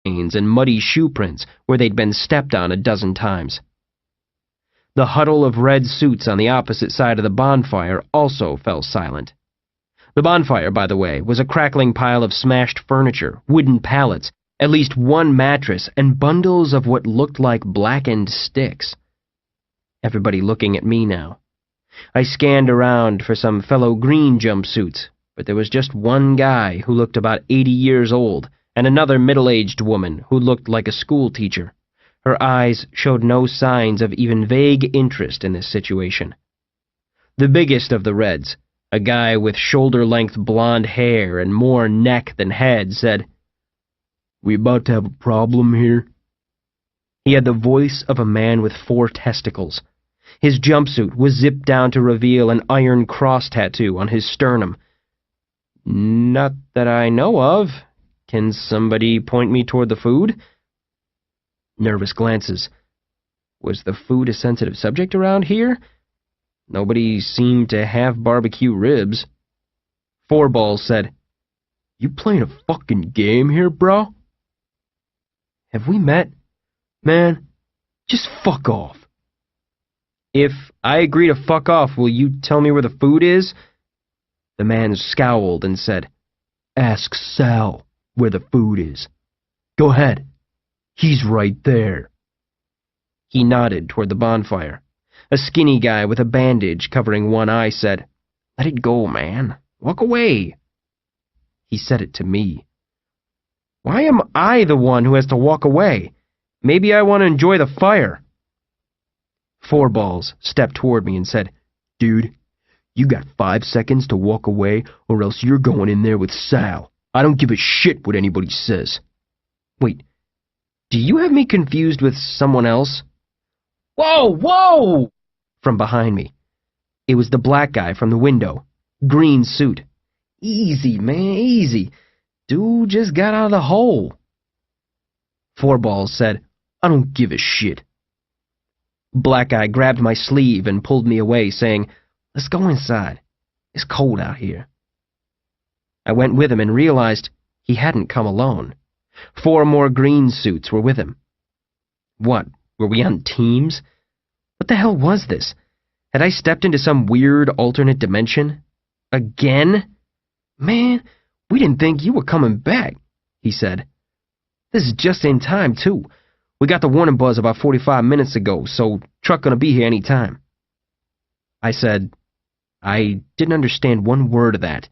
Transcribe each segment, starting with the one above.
stains and muddy shoe prints where they'd been stepped on a dozen times. The huddle of red suits on the opposite side of the bonfire also fell silent. The bonfire, by the way, was a crackling pile of smashed furniture, wooden pallets, at least one mattress, and bundles of what looked like blackened sticks. Everybody looking at me now. I scanned around for some fellow green jumpsuits, but there was just one guy who looked about 80 years old, and another middle-aged woman who looked like a schoolteacher. Her eyes showed no signs of even vague interest in this situation. The biggest of the Reds, a guy with shoulder-length blonde hair and more neck than head, said, "We about to have a problem here?" He had the voice of a man with 4 testicles. His jumpsuit was zipped down to reveal an iron cross tattoo on his sternum. "Not that I know of. Can somebody point me toward the food?" Nervous glances. Was the food a sensitive subject around here? Nobody seemed to have barbecue ribs. Fourballs said, "You playing a fucking game here, bro?" "Have we met? Man, just fuck off." "If I agree to fuck off, will you tell me where the food is?" The man scowled and said, "Ask Sal where the food is. Go ahead. He's right there." He nodded toward the bonfire. A skinny guy with a bandage covering one eye said, "Let it go, man. Walk away." He said it to me. Why am I the one who has to walk away? Maybe I want to enjoy the fire. Fourballs stepped toward me and said, "Dude, you got 5 seconds to walk away or else you're going in there with Sal. I don't give a shit what anybody says." Wait, do you have me confused with someone else? "Whoa, whoa!" from behind me. It was the black guy from the window. Green suit. "Easy, man, easy. Dude just got out of the hole." Fourballs said, "I don't give a shit." Black guy grabbed my sleeve and pulled me away, saying, "Let's go inside. It's cold out here." I went with him and realized he hadn't come alone. 4 more green suits were with him. What, were we on teams? What the hell was this? Had I stepped into some weird alternate dimension? Again? "Man, we didn't think you were coming back," he said. "This is just in time, too. We got the warning buzz about 45 minutes ago, so truck gonna be here any time." I said, I didn't understand one word of that.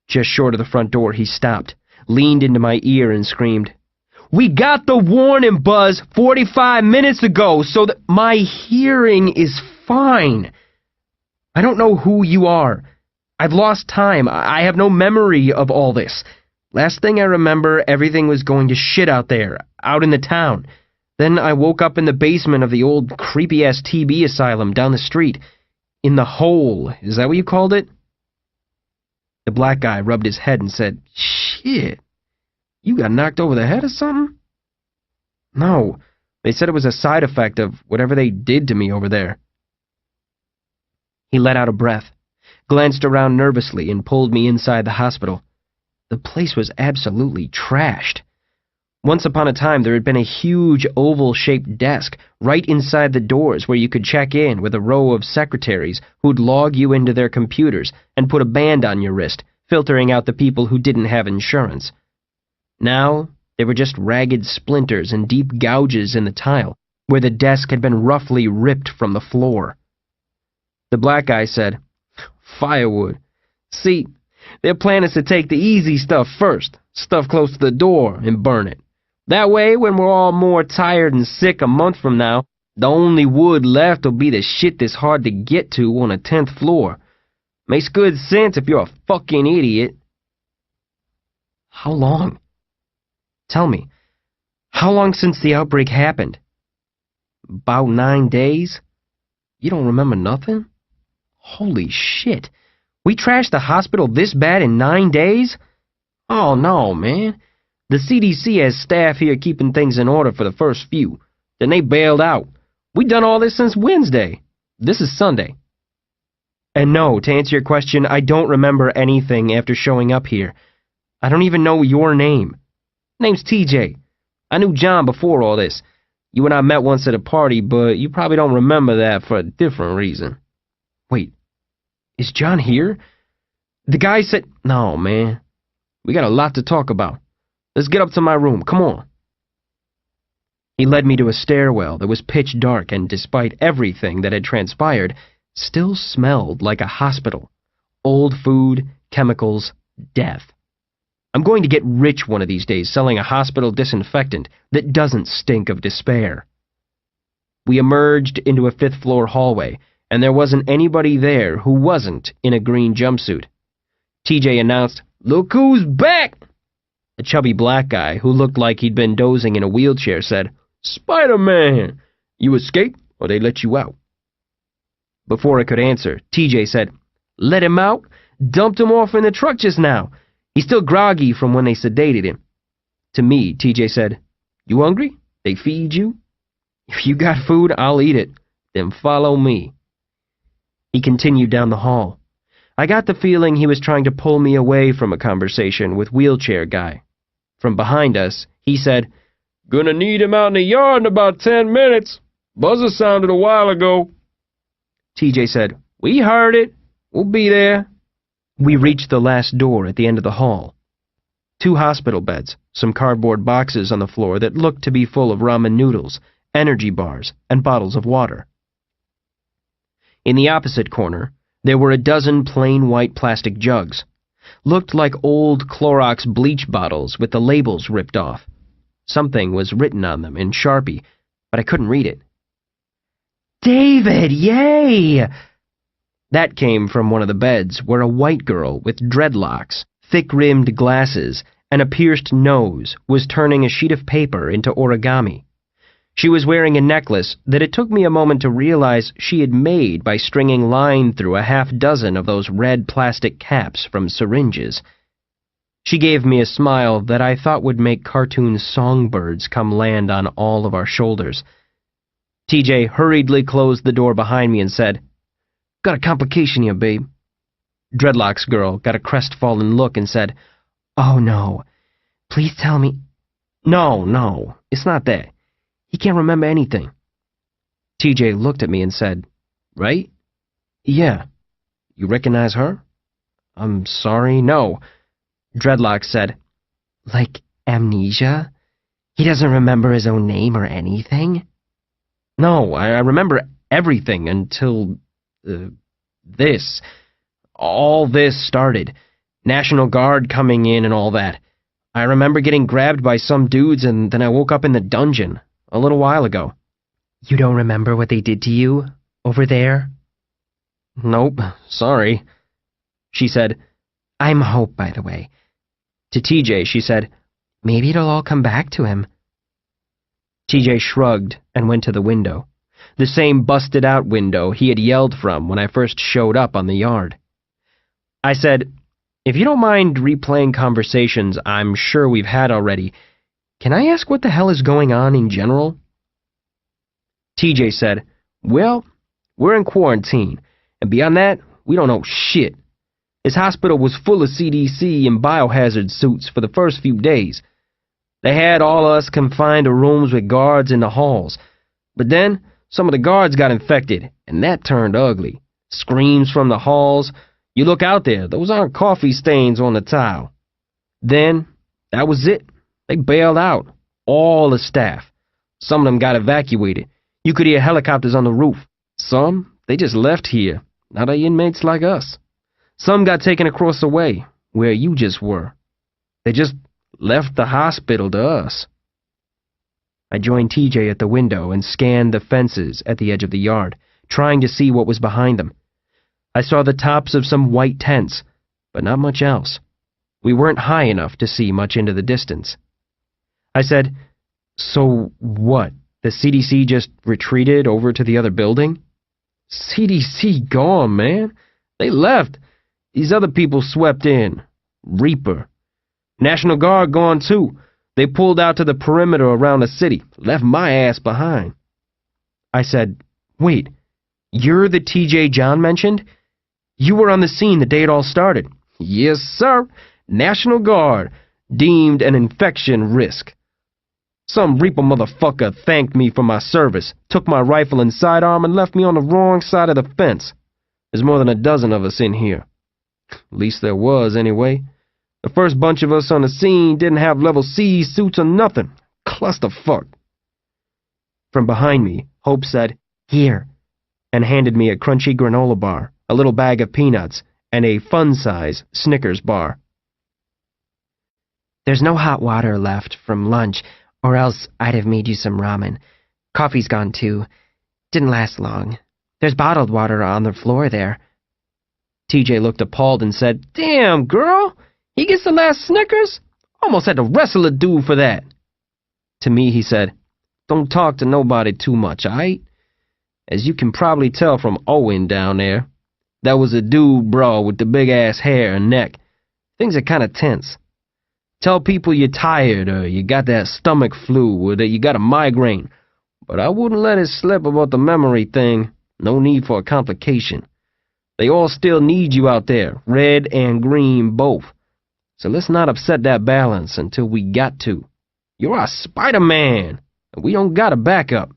Just short of the front door, he stopped, leaned into my ear and screamed, "We got the warning buzz 45 minutes ago, so that my hearing is fine. I don't know who you are. I've lost time. I have no memory of all this. Last thing I remember, everything was going to shit out there, out in the town. Then I woke up in the basement of the old creepy-ass TB asylum down the street. In the hole, is that what you called it?" The black guy rubbed his head and said, "Shit, you got knocked over the head or something?" "No, they said it was a side effect of whatever they did to me over there." He let out a breath, glanced around nervously, and pulled me inside the hospital. The place was absolutely trashed. Once upon a time, there had been a huge oval-shaped desk right inside the doors where you could check in with a row of secretaries who'd log you into their computers and put a band on your wrist, filtering out the people who didn't have insurance. Now, they were just ragged splinters and deep gouges in the tile, where the desk had been roughly ripped from the floor. The black guy said, "Firewood. See, their plan is to take the easy stuff first, stuff close to the door, and burn it. That way, when we're all more tired and sick a month from now, the only wood left will be the shit that's hard to get to on a 10th floor. Makes good sense if you're a fucking idiot." How long? Tell me, how long since the outbreak happened? About 9 days? You don't remember nothing? Holy shit. We trashed the hospital this bad in 9 days? Oh no, man. The CDC has staff here keeping things in order for the first few. Then they bailed out. We done all this since Wednesday. This is Sunday. And no, to answer your question, I don't remember anything after showing up here. I don't even know your name. Name's TJ. I knew John before all this. You and I met once at a party, but you probably don't remember that for a different reason. Wait, is John here? The guy said, no, man. We got a lot to talk about. Let's get up to my room, come on. He led me to a stairwell that was pitch dark and, despite everything that had transpired, still smelled like a hospital. Old food, chemicals, death. I'm going to get rich one of these days selling a hospital disinfectant that doesn't stink of despair. We emerged into a fifth-floor hallway, and there wasn't anybody there who wasn't in a green jumpsuit. TJ announced, "Look who's back!" A chubby black guy who looked like he'd been dozing in a wheelchair said, "Spider-Man! You escape, or they let you out?" Before I could answer, TJ said, "Let him out? Dumped him off in the truck just now. He's still groggy from when they sedated him." To me, TJ said, "You hungry? They feed you? If you got food, I'll eat it. Then follow me." He continued down the hall. I got the feeling he was trying to pull me away from a conversation with wheelchair guy. From behind us, he said, "Gonna need him out in the yard in about 10 minutes. Buzzer sounded a while ago." TJ said, "We heard it. We'll be there." We reached the last door at the end of the hall. 2 hospital beds, some cardboard boxes on the floor that looked to be full of ramen noodles, energy bars, and bottles of water. In the opposite corner, there were a dozen plain white plastic jugs. Looked like old Clorox bleach bottles with the labels ripped off. Something was written on them in Sharpie, but I couldn't read it. "David, yay!" That came from one of the beds, where a white girl with dreadlocks, thick-rimmed glasses, and a pierced nose was turning a sheet of paper into origami. She was wearing a necklace that it took me a moment to realize she had made by stringing line through a half-dozen of those red plastic caps from syringes. She gave me a smile that I thought would make cartoon songbirds come land on all of our shoulders. TJ hurriedly closed the door behind me and said, "Got a complication here, babe." Dreadlocks girl got a crestfallen look and said, "Oh no, please tell me." No, it's not that. He can't remember anything." TJ looked at me and said, "Right? Yeah. You recognize her?" "I'm sorry, no." Dreadlocks said, "Like amnesia? He doesn't remember his own name or anything?" "No, I remember everything until, this. All this started. National Guard coming in and all that. I remember getting grabbed by some dudes and then I woke up in the dungeon a little while ago." "You don't remember what they did to you over there?" "Nope, sorry." She said, "I'm Hope, by the way." To TJ, she said, "Maybe it'll all come back to him." TJ shrugged and went to the window. The same busted-out window he had yelled from when I first showed up on the yard. I said, "If you don't mind replaying conversations I'm sure we've had already, can I ask what the hell is going on in general?" TJ said, "Well, we're in quarantine, and beyond that, we don't know shit. This hospital was full of CDC and biohazard suits for the first few days. They had all of us confined to rooms with guards in the halls. But then, some of the guards got infected, and that turned ugly. Screams from the halls. You look out there, those aren't coffee stains on the tile. Then, that was it. They bailed out. All the staff. Some of them got evacuated. You could hear helicopters on the roof. Some, they just left here. Now they inmates like us. Some got taken across the way, where you just were. They just left the hospital to us." I joined TJ at the window and scanned the fences at the edge of the yard, trying to see what was behind them. I saw the tops of some white tents, but not much else. We weren't high enough to see much into the distance. I said, "So what? The CDC just retreated over to the other building?" "CDC gone, man. They left. These other people swept in. Reaper. National Guard gone too. They pulled out to the perimeter around the city, left my ass behind." I said, "Wait, you're the TJ John mentioned? You were on the scene the day it all started." "Yes, sir. National Guard. deemed an infection risk. Some reaper motherfucker thanked me for my service, took my rifle and sidearm, and left me on the wrong side of the fence. There's more than a dozen of us in here. At least there was, anyway. The first bunch of us on the scene didn't have level C suits or nothing. Clusterfuck. From behind me, Hope said, "Here," and handed me a crunchy granola bar, a little bag of peanuts, and a fun-size Snickers bar. "There's no hot water left from lunch, or else I'd have made you some ramen. Coffee's gone too. Didn't last long. There's bottled water on the floor there." TJ looked appalled and said, "Damn, girl! He gets the last Snickers? Almost had to wrestle a dude for that." To me, he said, "Don't talk to nobody too much, aight? As you can probably tell from Owen down there. That was a dude, bro, with the big-ass hair and neck. Things are kinda tense. Tell people you're tired, or you got that stomach flu, or that you got a migraine. But I wouldn't let it slip about the memory thing. No need for a complication. They all still need you out there, red and green both. So let's not upset that balance until we got to. You're our Spider-Man, and we don't got a backup."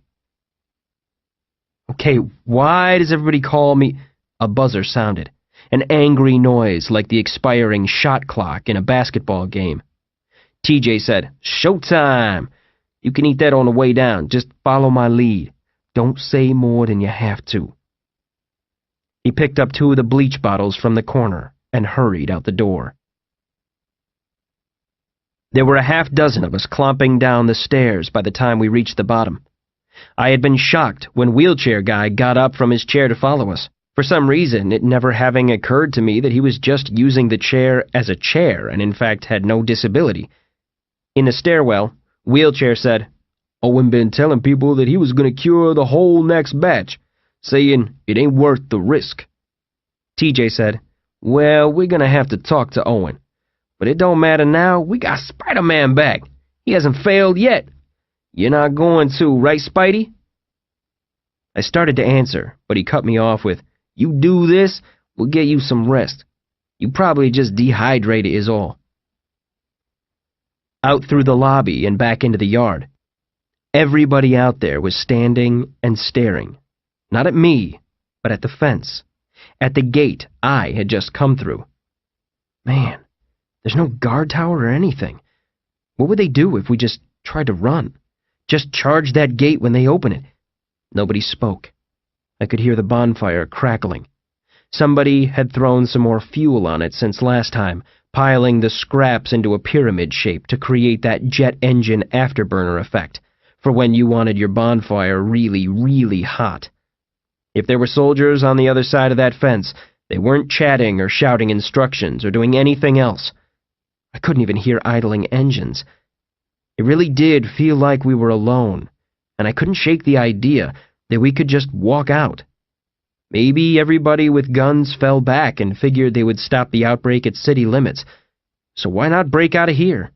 Okay, why does everybody call me... A buzzer sounded, an angry noise like the expiring shot clock in a basketball game. TJ said, "Showtime! You can eat that on the way down. Just follow my lead. Don't say more than you have to." He picked up 2 of the bleach bottles from the corner and hurried out the door. There were a half-dozen of us clomping down the stairs by the time we reached the bottom. I had been shocked when Wheelchair Guy got up from his chair to follow us. For some reason, it never having occurred to me that he was just using the chair as a chair and in fact had no disability. In the stairwell, Wheelchair said, "Owen been telling people that he was going to cure the whole next batch, saying it ain't worth the risk." TJ said, "Well, we're going to have to talk to Owen. But it don't matter now, we got Spider-Man back. He hasn't failed yet. You're not going to, right, Spidey?" I started to answer, but he cut me off with, "You do this, we'll get you some rest. You probably just dehydrated is all." Out through the lobby and back into the yard. Everybody out there was standing and staring, not at me, but at the fence, at the gate I had just come through. Man, there's no guard tower or anything. What would they do if we just tried to run? Just charge that gate when they open it? Nobody spoke. I could hear the bonfire crackling. Somebody had thrown some more fuel on it since last time, piling the scraps into a pyramid shape to create that jet engine afterburner effect, for when you wanted your bonfire really, really hot. If there were soldiers on the other side of that fence, they weren't chatting or shouting instructions or doing anything else. I couldn't even hear idling engines. It really did feel like we were alone, and I couldn't shake the idea that we could just walk out. Maybe everybody with guns fell back and figured they would stop the outbreak at city limits, so why not break out of here?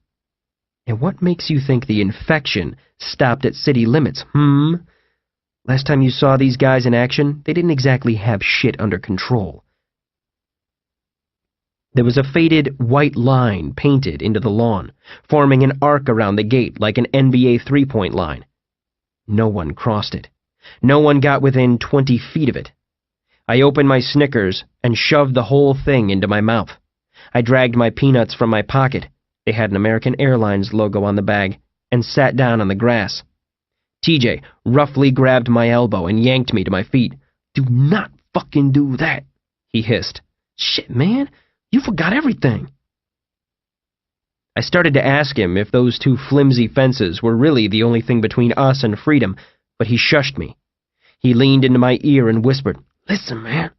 And what makes you think the infection stopped at city limits, Last time you saw these guys in action, they didn't exactly have shit under control. There was a faded white line painted into the lawn, forming an arc around the gate like an NBA three-point line. No one crossed it. No one got within 20 feet of it. I opened my Snickers and shoved the whole thing into my mouth. I dragged my peanuts from my pocket, they had an American Airlines logo on the bag, and sat down on the grass. TJ roughly grabbed my elbow and yanked me to my feet. "Do not fucking do that," he hissed. "Shit, man, you forgot everything." I started to ask him if those 2 flimsy fences were really the only thing between us and freedom, but he shushed me. He leaned into my ear and whispered, "Listen, man,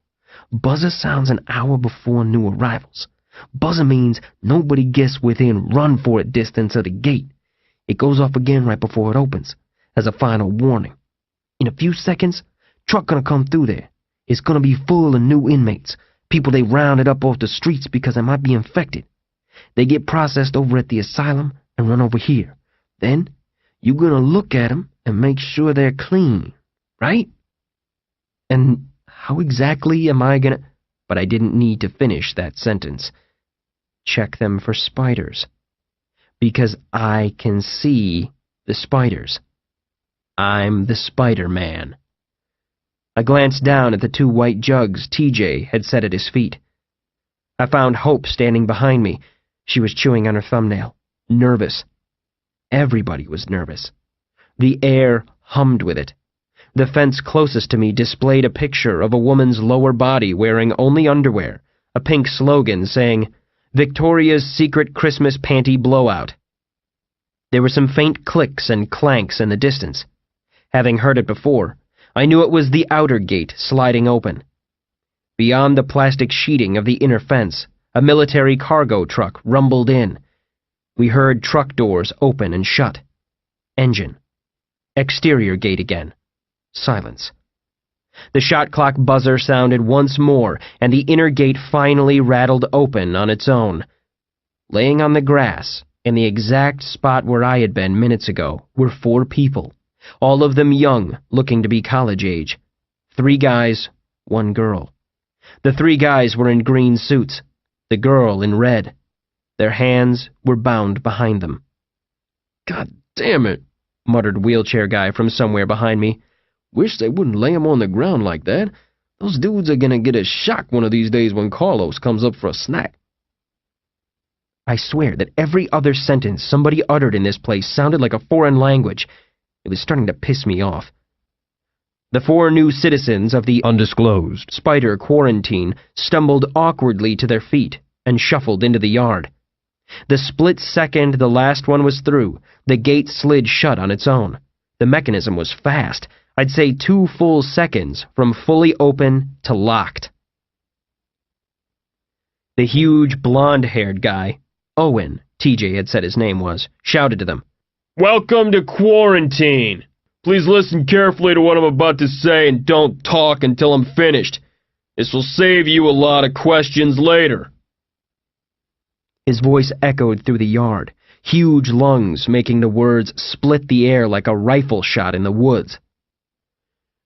buzzer sounds an hour before new arrivals. Buzzer means nobody gets within run-for-it distance of the gate. It goes off again right before it opens, as a final warning. In a few seconds, truck gonna come through there. It's gonna be full of new inmates, people they rounded up off the streets because they might be infected. They get processed over at the asylum and run over here. Then, you're gonna look at them and make sure they're clean, right? And how exactly am I gonna—" But I didn't need to finish that sentence. Check them for spiders. Because I can see the spiders. I'm the Spider-Man. I glanced down at the 2 white jugs TJ had set at his feet. I found Hope standing behind me. She was chewing on her thumbnail, nervous. Everybody was nervous. The air hummed with it. The fence closest to me displayed a picture of a woman's lower body wearing only underwear, a pink slogan saying, "Victoria's Secret Christmas Panty Blowout." There were some faint clicks and clanks in the distance. Having heard it before, I knew it was the outer gate sliding open. Beyond the plastic sheeting of the inner fence, a military cargo truck rumbled in. We heard truck doors open and shut. Engine. Exterior gate again. Silence. The shot clock buzzer sounded once more, and the inner gate finally rattled open on its own. Laying on the grass, in the exact spot where I had been minutes ago, were 4 people, all of them young, looking to be college age. 3 guys, 1 girl. The 3 guys were in green suits, the girl in red. Their hands were bound behind them. "God damn it," muttered wheelchair guy from somewhere behind me. "Wish they wouldn't lay 'em on the ground like that. Those dudes are gonna get a shock one of these days when Carlos comes up for a snack." I swear that every other sentence somebody uttered in this place sounded like a foreign language. It was starting to piss me off. The 4 new citizens of the undisclosed spider quarantine stumbled awkwardly to their feet and shuffled into the yard. The split second the last one was through, the gate slid shut on its own. The mechanism was fast. I'd say 2 full seconds from fully open to locked. The huge blonde-haired guy, Owen, TJ had said his name was, shouted to them, "Welcome to quarantine. Please listen carefully to what I'm about to say and don't talk until I'm finished. This will save you a lot of questions later." His voice echoed through the yard, huge lungs making the words split the air like a rifle shot in the woods.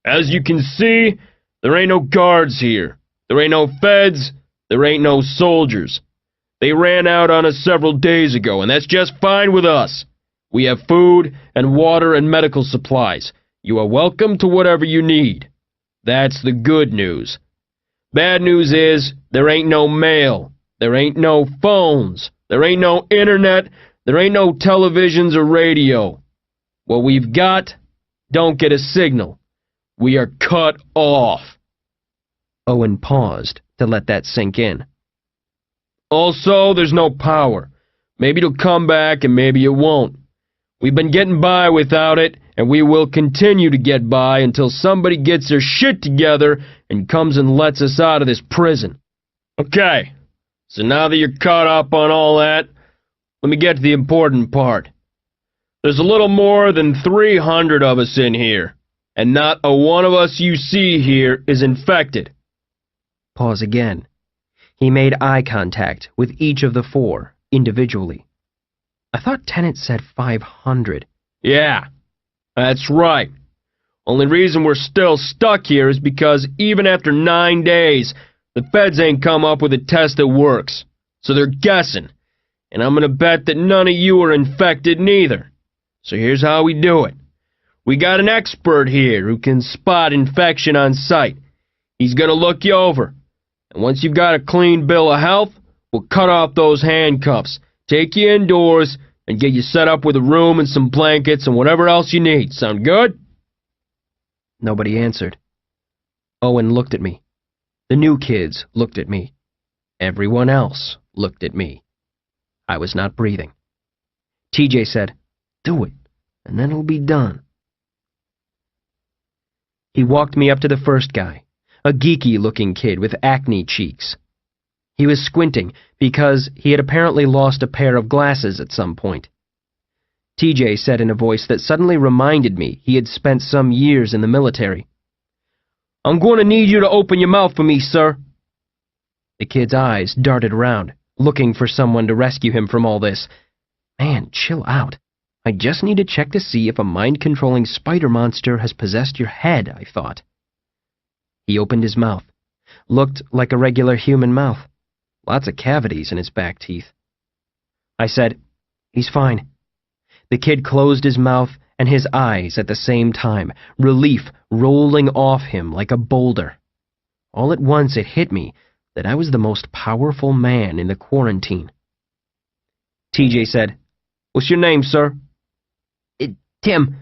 "As you can see, there ain't no guards here. There ain't no feds. There ain't no soldiers. They ran out on us several days ago, and that's just fine with us. We have food and water and medical supplies. You are welcome to whatever you need. That's the good news. Bad news is, there ain't no mail. There ain't no phones. There ain't no internet. There ain't no televisions or radio. What we've got, don't get a signal. We are cut off." Owen paused to let that sink in. "Also, there's no power. Maybe it'll come back and maybe it won't. We've been getting by without it, and we will continue to get by until somebody gets their shit together and comes and lets us out of this prison. Okay, so now that you're caught up on all that, let me get to the important part. There's a little more than 300 of us in here, and not a one of us you see here is infected." Pause again. He made eye contact with each of the 4, individually. I thought Tennant said 500. "Yeah, that's right. Only reason we're still stuck here is because even after 9 days, the feds ain't come up with a test that works. So they're guessing, and I'm gonna bet that none of you are infected neither. So here's how we do it. We got an expert here who can spot infection on sight. He's gonna look you over, and once you've got a clean bill of health, we'll cut off those handcuffs, take you indoors, and get you set up with a room and some blankets and whatever else you need. Sound good?" Nobody answered. Owen looked at me. The new kids looked at me. Everyone else looked at me. I was not breathing. TJ said, "Do it, and then it'll be done." He walked me up to the first guy, a geeky-looking kid with acne cheeks. He was squinting because he had apparently lost a pair of glasses at some point. TJ said in a voice that suddenly reminded me he had spent some years in the military, "I'm going to need you to open your mouth for me, sir." The kid's eyes darted around, looking for someone to rescue him from all this. Man, chill out. I just need to check to see if a mind-controlling spider monster has possessed your head, I thought. He opened his mouth. Looked like a regular human mouth. Lots of cavities in his back teeth. I said, He's fine." The kid closed his mouth and his eyes at the same time, relief rolling off him like a boulder. All at once it hit me that I was the most powerful man in the quarantine. TJ said, "What's your name, sir?" "Tim,"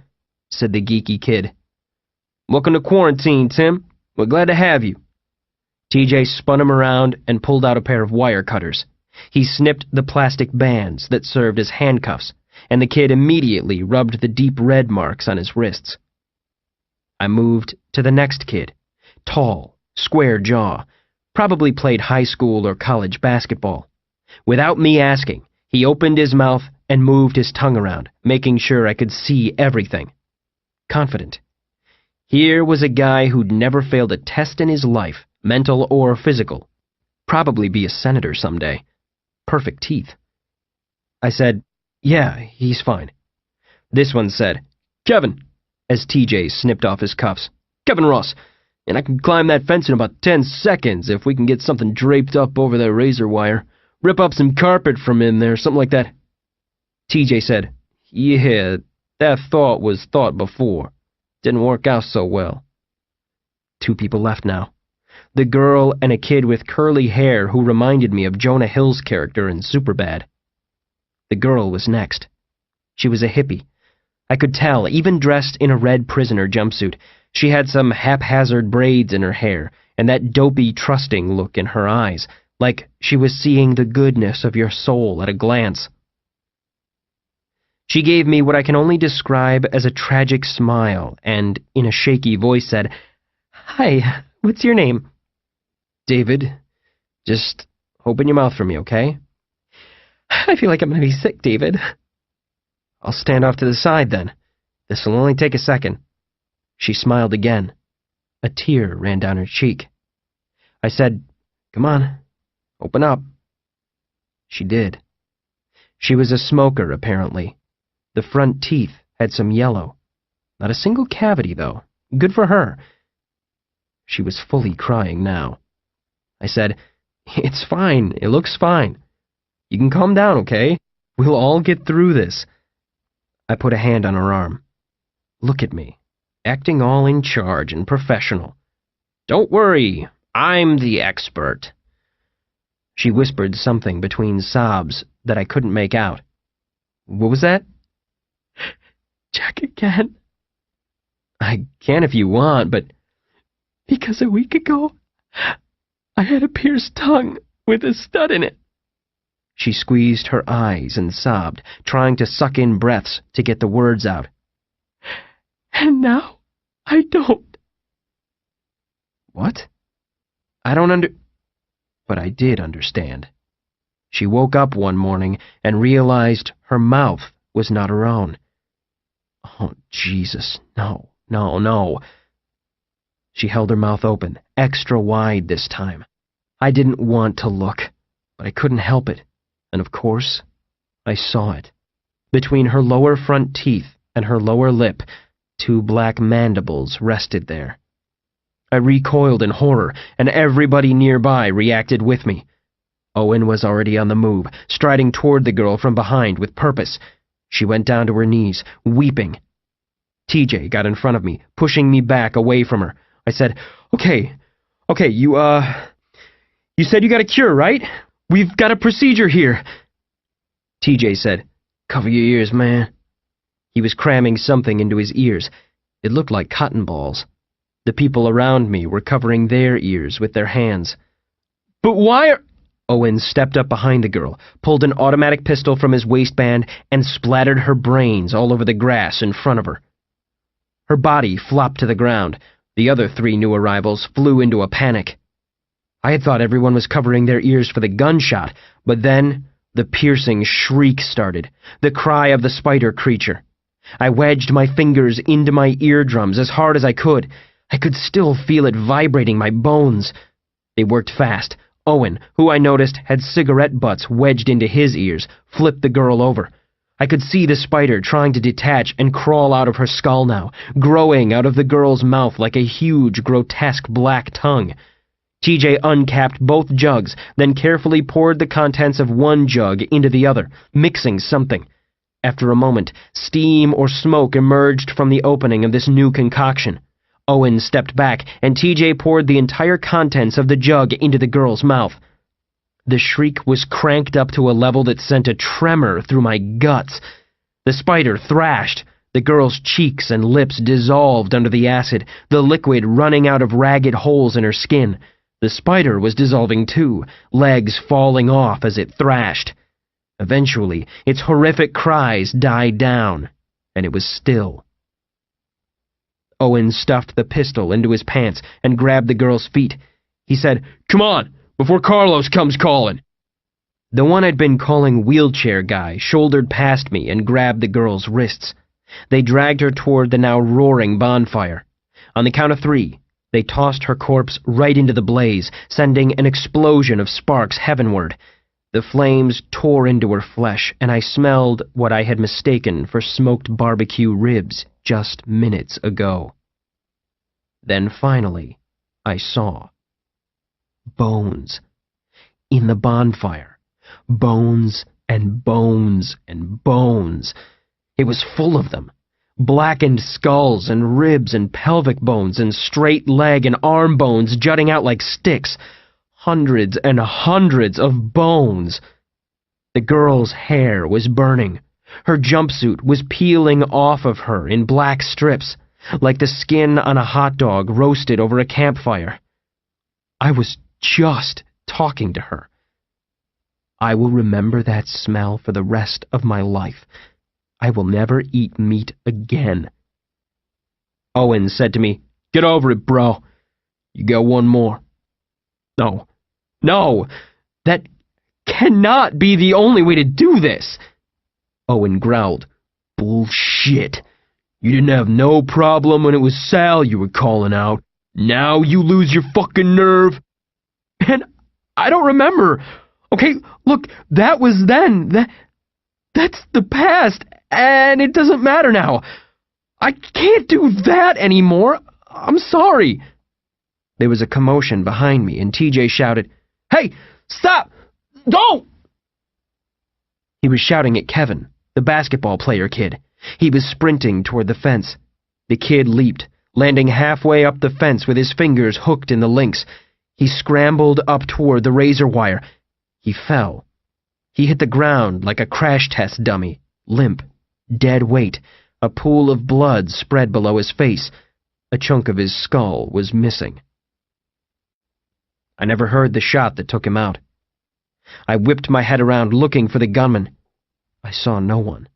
said the geeky kid. "Welcome to quarantine, Tim. We're glad to have you." TJ spun him around and pulled out a pair of wire cutters. He snipped the plastic bands that served as handcuffs, and the kid immediately rubbed the deep red marks on his wrists. I moved to the next kid, tall, square jaw, probably played high school or college basketball. Without me asking, he opened his mouth and moved his tongue around, making sure I could see everything. Confident. Here was a guy who'd never failed a test in his life, mental or physical. Probably be a senator someday. Perfect teeth. I said, "Yeah, he's fine." This one said, "Kevin," as TJ snipped off his cuffs. "Kevin Ross, and I can climb that fence in about 10 seconds if we can get something draped up over that razor wire. Rip up some carpet from in there, something like that." TJ said, "Yeah, that thought was thought before. Didn't work out so well." 2 people left now. The girl and a kid with curly hair who reminded me of Jonah Hill's character in Superbad. The girl was next. She was a hippie. I could tell, even dressed in a red prisoner jumpsuit. She had some haphazard braids in her hair, and that dopey, trusting look in her eyes, like she was seeing the goodness of your soul at a glance. She gave me what I can only describe as a tragic smile, and, in a shaky voice, said, "Hi, what's your name?" "David. Just open your mouth for me, okay?" "I feel like I'm going to be sick, David." "I'll stand off to the side, then. This'll only take a second." She smiled again. A tear ran down her cheek. I said, "Come on, open up." She did. She was a smoker, apparently. The front teeth had some yellow. Not a single cavity, though. Good for her. She was fully crying now. I said, "It's fine. It looks fine. You can calm down, okay? We'll all get through this." I put a hand on her arm. "Look at me, acting all in charge and professional. Don't worry, I'm the expert." She whispered something between sobs that I couldn't make out. "What was that?" "Check again." "I can if you want, but—" "Because a week ago, I had a pierced tongue with a stud in it." She squeezed her eyes and sobbed, trying to suck in breaths to get the words out. "And now, I don't." What? I don't But I did understand. She woke up one morning and realized her mouth was not her own. Oh, Jesus, no, no, no. She held her mouth open, extra wide this time. I didn't want to look, but I couldn't help it. And of course, I saw it. Between her lower front teeth and her lower lip, 2 black mandibles rested there. I recoiled in horror, and everybody nearby reacted with me. Owen was already on the move, striding toward the girl from behind with purpose. She went down to her knees, weeping. TJ got in front of me, pushing me back away from her. I said, Okay, you said you got a cure, right? We've got a procedure here." TJ said, "Cover your ears, man." He was cramming something into his ears. It looked like cotton balls. The people around me were covering their ears with their hands. "But why are—" Owen stepped up behind the girl, pulled an automatic pistol from his waistband, and splattered her brains all over the grass in front of her. Her body flopped to the ground. The other 3 new arrivals flew into a panic. I had thought everyone was covering their ears for the gunshot, but then the piercing shriek started, the cry of the spider creature. I wedged my fingers into my eardrums as hard as I could. I could still feel it vibrating my bones. They worked fast. Owen, who I noticed had cigarette butts wedged into his ears, flipped the girl over. I could see the spider trying to detach and crawl out of her skull now, growing out of the girl's mouth like a huge, grotesque black tongue. TJ uncapped both jugs, then carefully poured the contents of one jug into the other, mixing something. After a moment, steam or smoke emerged from the opening of this new concoction. Owen stepped back, and TJ poured the entire contents of the jug into the girl's mouth. The shriek was cranked up to a level that sent a tremor through my guts. The spider thrashed. The girl's cheeks and lips dissolved under the acid, the liquid running out of ragged holes in her skin. The spider was dissolving too, legs falling off as it thrashed. Eventually, its horrific cries died down, and it was still. Owen stuffed the pistol into his pants and grabbed the girl's feet. He said, "Come on, before Carlos comes calling." The one I'd been calling wheelchair guy shouldered past me and grabbed the girl's wrists. They dragged her toward the now roaring bonfire. On the count of 3, they tossed her corpse right into the blaze, sending an explosion of sparks heavenward. The flames tore into her flesh, and I smelled what I had mistaken for smoked barbecue ribs just minutes ago. Then finally, I saw bones in the bonfire. Bones and bones and bones. It was full of them. Blackened skulls and ribs and pelvic bones and straight leg and arm bones jutting out like sticks. Hundreds and hundreds of bones. The girl's hair was burning. Her jumpsuit was peeling off of her in black strips, like the skin on a hot dog roasted over a campfire. I was just talking to her. I will remember that smell for the rest of my life. I will never eat meat again. Owen said to me, "Get over it, bro. You got one more." No, that cannot be the only way to do this. Owen growled, "Bullshit. You didn't have no problem when it was Sal you were calling out. Now you lose your fucking nerve." And I don't remember. Okay, look, that was then. That's the past, and it doesn't matter now. I can't do that anymore. I'm sorry. There was a commotion behind me, and TJ shouted, "Hey, stop! Don't!" He was shouting at Kevin, the basketball player kid. He was sprinting toward the fence. The kid leaped, landing halfway up the fence with his fingers hooked in the links. He scrambled up toward the razor wire. He fell. He hit the ground like a crash test dummy, limp, dead weight. A pool of blood spread below his face. A chunk of his skull was missing. I never heard the shot that took him out. I whipped my head around looking for the gunman. I saw no one.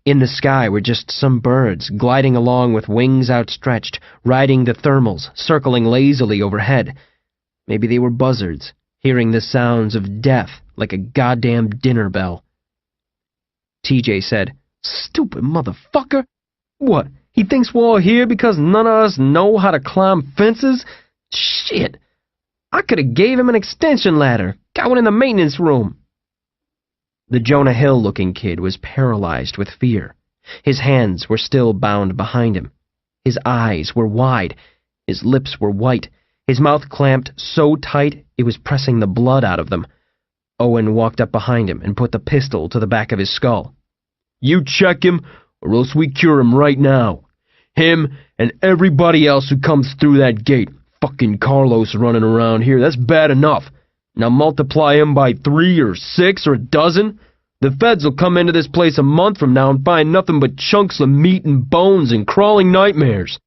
In the sky were just some birds gliding along with wings outstretched, riding the thermals, circling lazily overhead. Maybe they were buzzards, hearing the sounds of death like a goddamn dinner bell. TJ said, "Stupid motherfucker! What, he thinks we're all here because none of us know how to climb fences? Shit! I could have gave him an extension ladder, got one in the maintenance room." The Jonah Hill-looking kid was paralyzed with fear. His hands were still bound behind him. His eyes were wide. His lips were white. His mouth clamped so tight it was pressing the blood out of them. Owen walked up behind him and put the pistol to the back of his skull. "You check him, or else we cure him right now. Him and everybody else who comes through that gate. Fucking Carlos running around here, that's bad enough. Now multiply him by 3 or 6 or a dozen. The feds will come into this place a month from now and find nothing but chunks of meat and bones and crawling nightmares.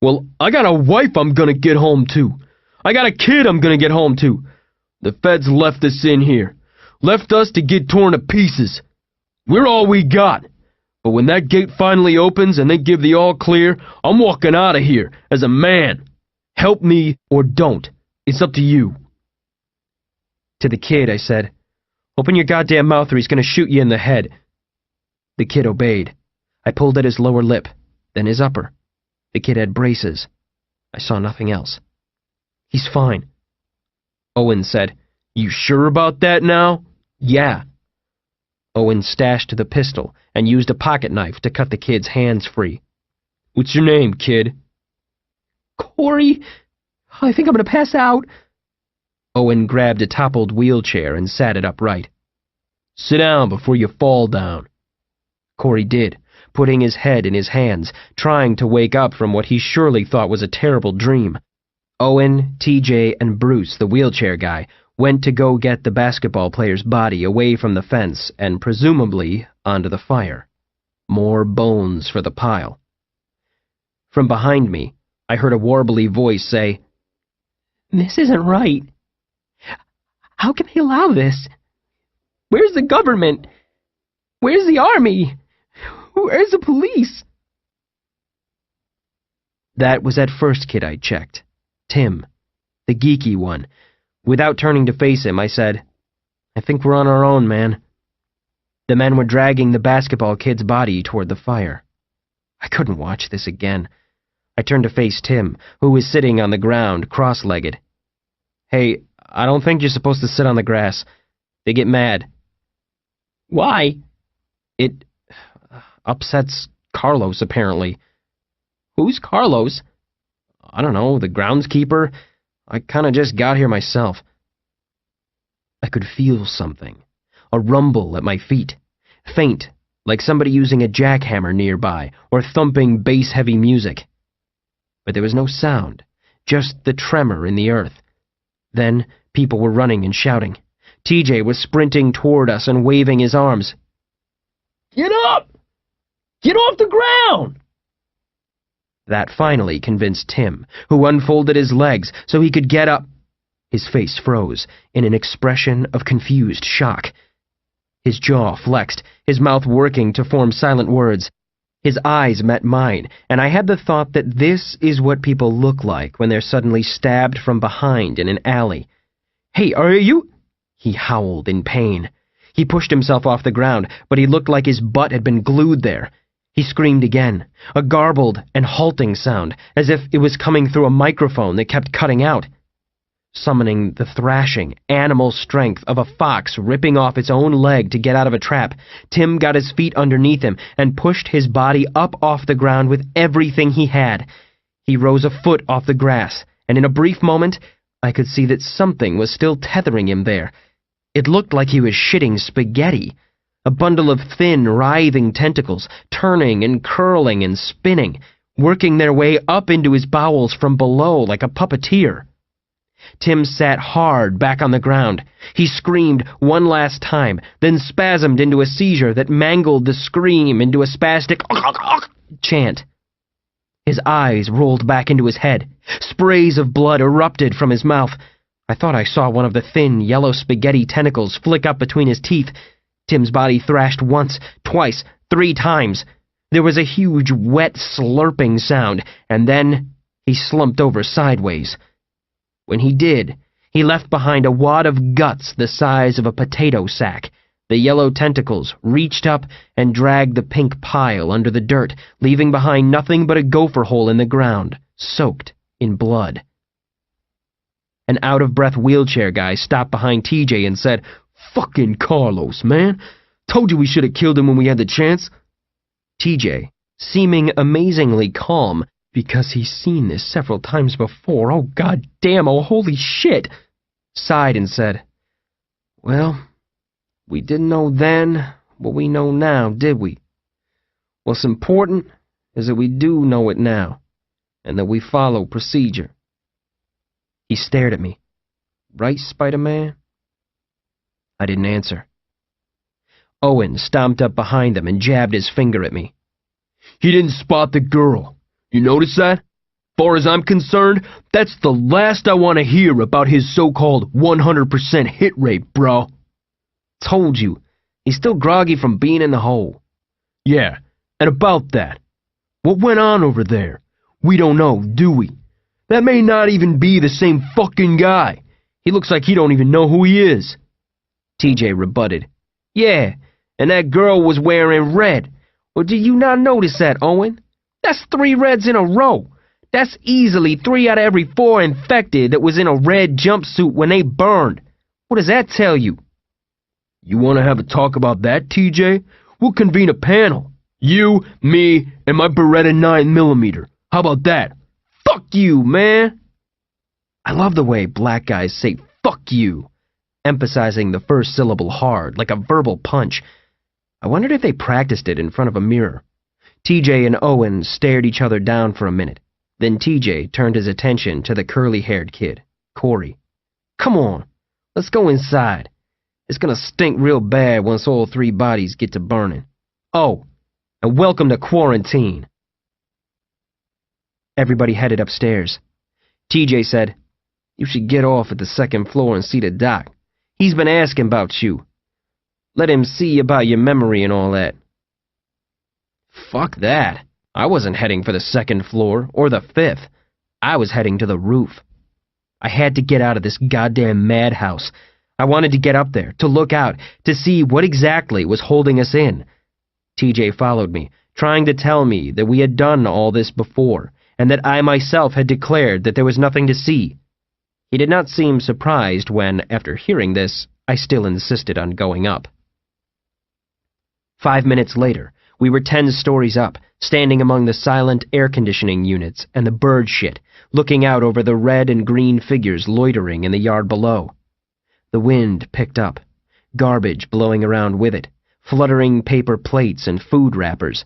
Well, I got a wife I'm gonna get home to. I got a kid I'm gonna get home to. The feds left us in here. Left us to get torn to pieces. We're all we got. But when that gate finally opens and they give the all clear, I'm walking out of here as a man. Help me or don't. It's up to you." To the kid, I said, "Open your goddamn mouth or he's gonna shoot you in the head." The kid obeyed. I pulled at his lower lip, then his upper. The kid had braces. I saw nothing else. "He's fine." Owen said, "You sure about that now?" "Yeah." Owen stashed the pistol and used a pocket knife to cut the kid's hands free. "What's your name, kid?" "Corey, I think I'm gonna pass out." Owen grabbed a toppled wheelchair and sat it upright. "Sit down before you fall down." Corey did, putting his head in his hands, trying to wake up from what he surely thought was a terrible dream. Owen, TJ, and Bruce, the wheelchair guy, went to go get the basketball player's body away from the fence and presumably onto the fire. More bones for the pile. From behind me, I heard a warbly voice say, "This isn't right. How can they allow this? Where's the government? Where's the army? Where's the police?" That was that first kid I checked. Tim, the geeky one. Without turning to face him, I said, "I think we're on our own, man." The men were dragging the basketball kid's body toward the fire. I couldn't watch this again. I turned to face Tim, who was sitting on the ground, cross-legged. "Hey, I don't think you're supposed to sit on the grass. They get mad." "Why?" "It upsets Carlos, apparently." "Who's Carlos?" "I don't know, the groundskeeper. I kinda just got here myself." I could feel something, a rumble at my feet, faint, like somebody using a jackhammer nearby or thumping bass-heavy music. But there was no sound, just the tremor in the earth. Then people were running and shouting. TJ was sprinting toward us and waving his arms. "Get up! Get off the ground!" That finally convinced Tim, who unfolded his legs so he could get up. His face froze in an expression of confused shock. His jaw flexed, his mouth working to form silent words. His eyes met mine, and I had the thought that this is what people look like when they're suddenly stabbed from behind in an alley. "Hey, are you—" He howled in pain. He pushed himself off the ground, but he looked like his butt had been glued there. He screamed again, a garbled and halting sound, as if it was coming through a microphone that kept cutting out. Summoning the thrashing, animal strength of a fox ripping off its own leg to get out of a trap, Tim got his feet underneath him and pushed his body up off the ground with everything he had. He rose a foot off the grass, and in a brief moment, I could see that something was still tethering him there. It looked like he was shitting spaghetti, a bundle of thin, writhing tentacles, turning and curling and spinning, working their way up into his bowels from below like a puppeteer. Tim sat hard back on the ground. He screamed one last time, then spasmed into a seizure that mangled the scream into a spastic chant. His eyes rolled back into his head. Sprays of blood erupted from his mouth. I thought I saw one of the thin, yellow spaghetti tentacles flick up between his teeth. Tim's body thrashed once, twice, 3 times. There was a huge, wet, slurping sound, and then he slumped over sideways. When he did, he left behind a wad of guts the size of a potato sack. The yellow tentacles reached up and dragged the pink pile under the dirt, leaving behind nothing but a gopher hole in the ground, soaked in blood. An out-of-breath wheelchair guy stopped behind TJ and said, "Fucking Carlos, man. Told you we should have killed him when we had the chance." TJ, seeming amazingly calm, because he's seen this several times before, oh god damn, oh holy shit, sighed and said, "Well, we didn't know then what we know now, did we? What's important is that we do know it now, and that we follow procedure." He stared at me. "Right, Spider-Man?" I didn't answer. Owen stomped up behind them and jabbed his finger at me. "He didn't spot the girl. You notice that? Far as I'm concerned, that's the last I want to hear about his so-called 100% hit rate, bro." "Told you. He's still groggy from being in the hole." "Yeah, and about that. What went on over there? We don't know, do we? That may not even be the same fucking guy. He looks like he don't even know who he is." TJ rebutted. "Yeah, and that girl was wearing red. Or do you not notice that, Owen? That's 3 reds in a row. That's easily 3 out of every 4 infected that was in a red jumpsuit when they burned. What does that tell you?" "You want to have a talk about that, TJ? We'll convene a panel. You, me, and my Beretta 9mm. How about that?" "Fuck you, man." I love the way black guys say "fuck you," emphasizing the first syllable hard, like a verbal punch. I wondered if they practiced it in front of a mirror. TJ and Owen stared each other down for a minute. Then TJ turned his attention to the curly-haired kid, Corey. "Come on, let's go inside. It's gonna stink real bad once all 3 bodies get to burning. Oh, and welcome to quarantine." Everybody headed upstairs. TJ said, "You should get off at the 2nd floor and see the doc. He's been asking about you. Let him see about your memory and all that." Fuck that. I wasn't heading for the 2nd floor or the 5th. I was heading to the roof. I had to get out of this goddamn madhouse. I wanted to get up there, to look out, to see what exactly was holding us in. TJ followed me, trying to tell me that we had done all this before, and that I myself had declared that there was nothing to see. He did not seem surprised when, after hearing this, I still insisted on going up. 5 minutes later, we were 10 stories up, standing among the silent air conditioning units and the bird shit, looking out over the red and green figures loitering in the yard below. The wind picked up, garbage blowing around with it, fluttering paper plates and food wrappers.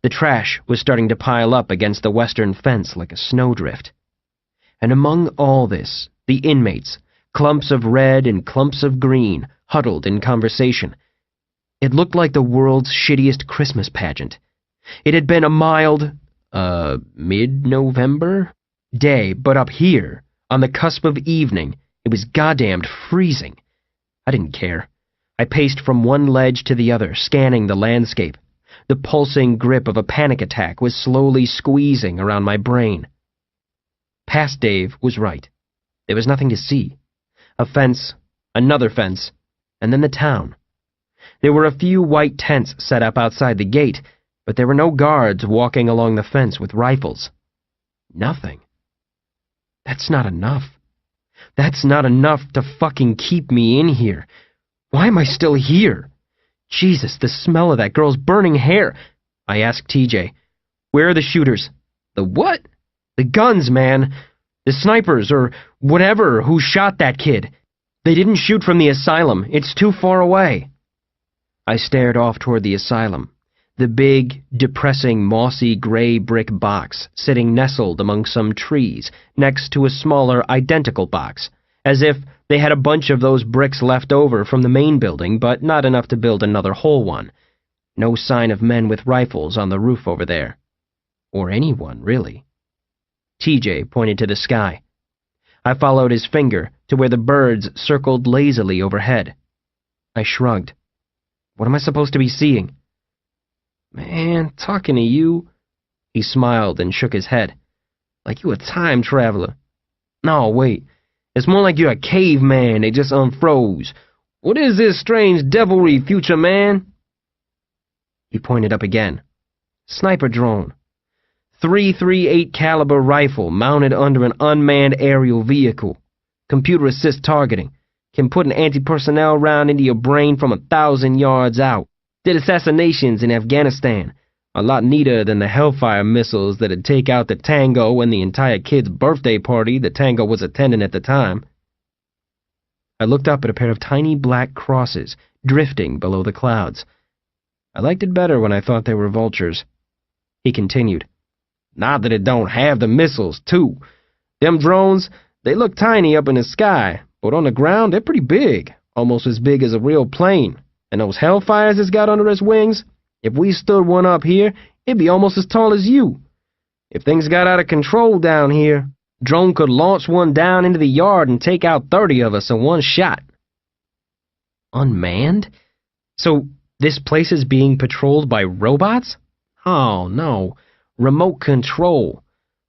The trash was starting to pile up against the western fence like a snowdrift. And among all this, the inmates, clumps of red and clumps of green, huddled in conversation. It looked like the world's shittiest Christmas pageant. It had been a mild, mid-November day, but up here, on the cusp of evening, it was goddamned freezing. I didn't care. I paced from one ledge to the other, scanning the landscape. The pulsing grip of a panic attack was slowly squeezing around my brain. Past Dave was right. There was nothing to see. A fence, another fence, and then the town. There were a few white tents set up outside the gate, but there were no guards walking along the fence with rifles. Nothing. That's not enough. That's not enough to fucking keep me in here. Why am I still here? Jesus, the smell of that girl's burning hair. I asked TJ, "Where are the shooters?" "The what?" "The guns, man. The snipers, or whatever, who shot that kid. They didn't shoot from the asylum. It's too far away." I stared off toward the asylum, the big, depressing, mossy gray brick box sitting nestled among some trees next to a smaller, identical box, as if they had a bunch of those bricks left over from the main building, but not enough to build another whole one. No sign of men with rifles on the roof over there. Or anyone, really. TJ pointed to the sky. I followed his finger to where the birds circled lazily overhead. I shrugged. What am I supposed to be seeing? "Man, talking to you," he smiled and shook his head, "like you a time traveler. No, wait, it's more like you're a caveman they just unfroze. What is this strange devilry, future man?" He pointed up again. "Sniper drone. 338 caliber rifle mounted under an unmanned aerial vehicle. Computer assist targeting. Can put an anti-personnel round into your brain from 1,000 yards out. Did assassinations in Afghanistan. A lot neater than the Hellfire missiles that'd take out the Tango and the entire kid's birthday party the Tango was attending at the time." I looked up at a pair of tiny black crosses drifting below the clouds. I liked it better when I thought they were vultures. He continued, "Not that it don't have the missiles, too. Them drones, they look tiny up in the sky, but on the ground they're pretty big, almost as big as a real plane. And those Hellfires it's got under its wings, if we stood one up here, it'd be almost as tall as you. If things got out of control down here, drone could launch one down into the yard and take out 30 of us in one shot." Unmanned? So this place is being patrolled by robots? Oh, no. Remote control.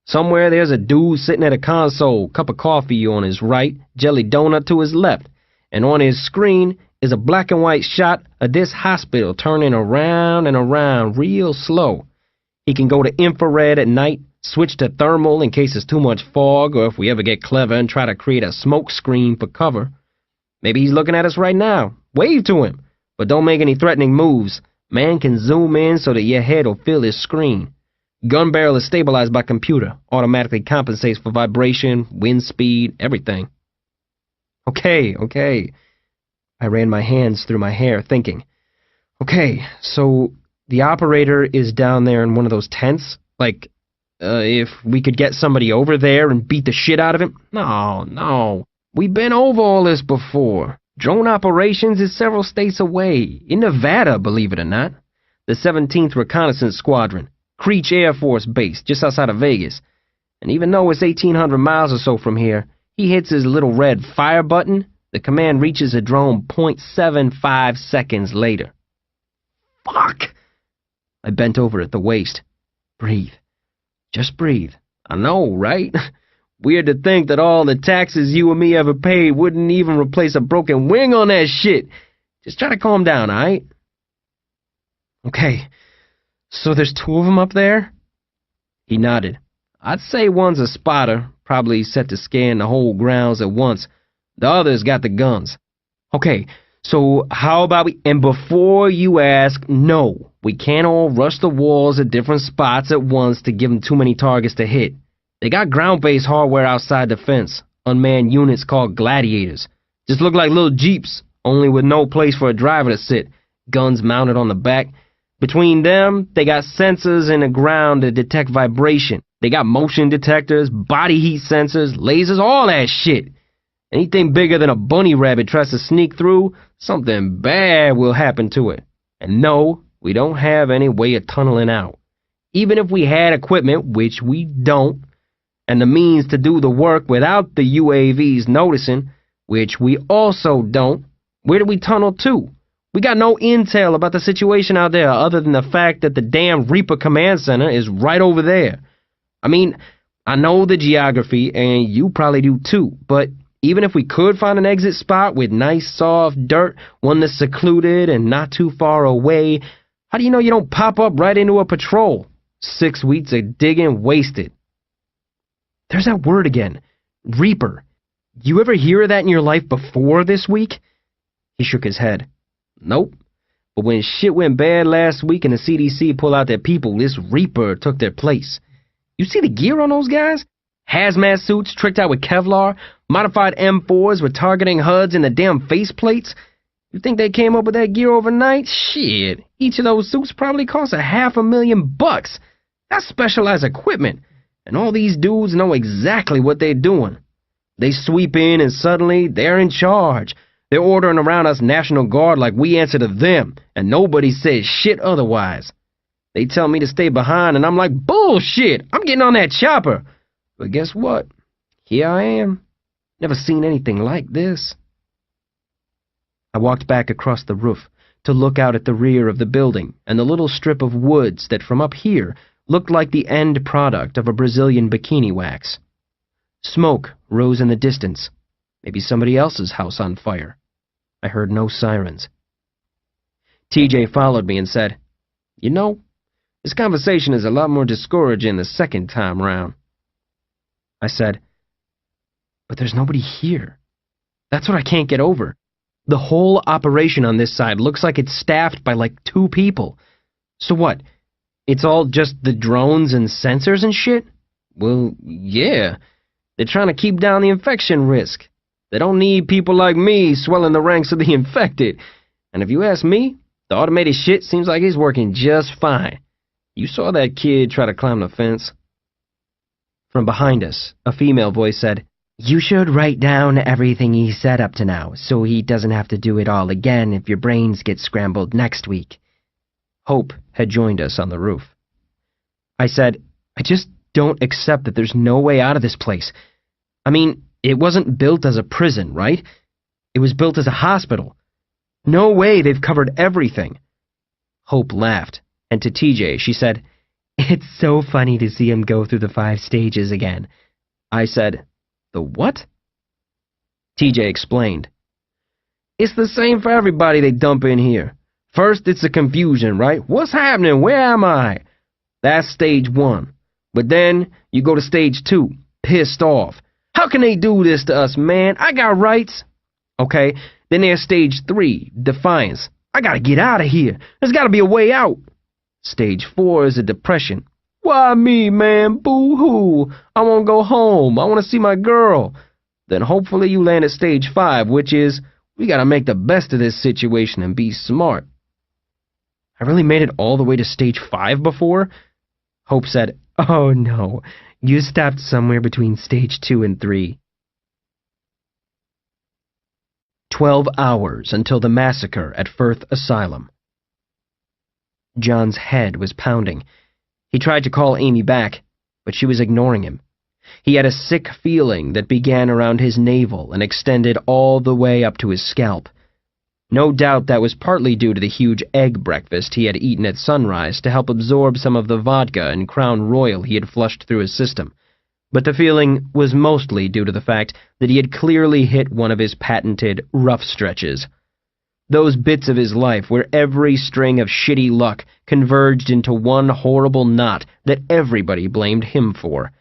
Somewhere there's a dude sitting at a console, cup of coffee on his right, jelly donut to his left, and on his screen is a black and white shot of this hospital turning around and around real slow. He can go to infrared at night, switch to thermal in case there's too much fog, or if we ever get clever and try to create a smoke screen for cover. Maybe he's looking at us right now. Wave to him, but don't make any threatening moves. Man can zoom in so that your head will fill his screen. Gun barrel is stabilized by computer, automatically compensates for vibration, wind speed, everything. Okay. I ran my hands through my hair, thinking, Okay, so the operator is down there in one of those tents? Like, if we could get somebody over there and beat the shit out of him? No. We've been over all this before. Drone operations is several states away. In Nevada, believe it or not. The 17th Reconnaissance Squadron. Creech Air Force Base, just outside of Vegas. And even though it's 1,800 miles or so from here, he hits his little red fire button, the command reaches a drone .75 seconds later. Fuck! I bent over at the waist. Breathe. Just breathe. I know, right? Weird to think that all the taxes you and me ever paid wouldn't even replace a broken wing on that shit. Just try to calm down, alright? Okay, so there's 2 of them up there? He nodded. I'd say one's a spotter, probably set to scan the whole grounds at once. The other's got the guns. Okay, so how about we... And before you ask, no, we can't all rush the walls at different spots at once to give them too many targets to hit. They got ground-based hardware outside the fence, unmanned units called gladiators. Just look like little jeeps, only with no place for a driver to sit, guns mounted on the back. Between them, they got sensors in the ground to detect vibration. They got motion detectors, body heat sensors, lasers, all that shit. Anything bigger than a bunny rabbit tries to sneak through, something bad will happen to it. And no, we don't have any way of tunneling out. Even if we had equipment, which we don't, and the means to do the work without the UAVs noticing, which we also don't, where do we tunnel to? We got no intel about the situation out there other than the fact that the damn Reaper Command Center is right over there. I mean, I know the geography, and you probably do too, but even if we could find an exit spot with nice soft dirt, one that's secluded and not too far away, how do you know you don't pop up right into a patrol? 6 weeks of digging wasted. There's that word again. Reaper. You ever hear of that in your life before this week? He shook his head. Nope. But when shit went bad last week and the CDC pulled out their people, this Reaper took their place. You see the gear on those guys? Hazmat suits tricked out with Kevlar, modified M4s with targeting HUDs and the damn faceplates. You think they came up with that gear overnight? Shit. Each of those suits probably cost $500,000. That's specialized equipment. And all these dudes know exactly what they're doing. They sweep in and suddenly they're in charge. They're ordering around us National Guard like we answer to them, and nobody says shit otherwise. They tell me to stay behind, and I'm like, bullshit, I'm getting on that chopper. But guess what? Here I am. Never seen anything like this. I walked back across the roof to look out at the rear of the building and the little strip of woods that from up here looked like the end product of a Brazilian bikini wax. Smoke rose in the distance. Maybe somebody else's house on fire. I heard no sirens. TJ followed me and said, You know, this conversation is a lot more discouraging the second time round. I said, But there's nobody here. That's what I can't get over. The whole operation on this side looks like it's staffed by like 2 people. So what? It's all just the drones and sensors and shit? Well, yeah. They're trying to keep down the infection risk. They don't need people like me swelling the ranks of the infected. And if you ask me, the automated shit seems like it's working just fine. You saw that kid try to climb the fence. From behind us, a female voice said, You should write down everything he said up to now, so he doesn't have to do it all again if your brains get scrambled next week. Hope had joined us on the roof. I said, I just don't accept that there's no way out of this place. I mean, it wasn't built as a prison, right? It was built as a hospital. No way they've covered everything. Hope laughed, and to TJ she said, It's so funny to see him go through the 5 stages again. I said, The what? TJ explained. It's the same for everybody they dump in here. First, it's a confusion, right? What's happening? Where am I? That's stage 1. But then, you go to stage 2, pissed off. How can they do this to us, man? I got rights. Okay, then there's stage 3, defiance. I gotta get out of here. There's gotta be a way out. Stage 4 is a depression. Why me, man? Boo-hoo. I wanna go home. I wanna see my girl. Then hopefully you land at stage 5, which is, we gotta make the best of this situation and be smart. I really made it all the way to stage 5 before? Hope said, "Oh no, you stopped somewhere between stage 2 and 3. 12 hours until the massacre at Firth Asylum. John's head was pounding. He tried to call Amy back, but she was ignoring him. He had a sick feeling that began around his navel and extended all the way up to his scalp. No doubt that was partly due to the huge egg breakfast he had eaten at sunrise to help absorb some of the vodka and Crown Royal he had flushed through his system. But the feeling was mostly due to the fact that he had clearly hit one of his patented rough stretches. Those bits of his life where every string of shitty luck converged into one horrible knot that everybody blamed him for.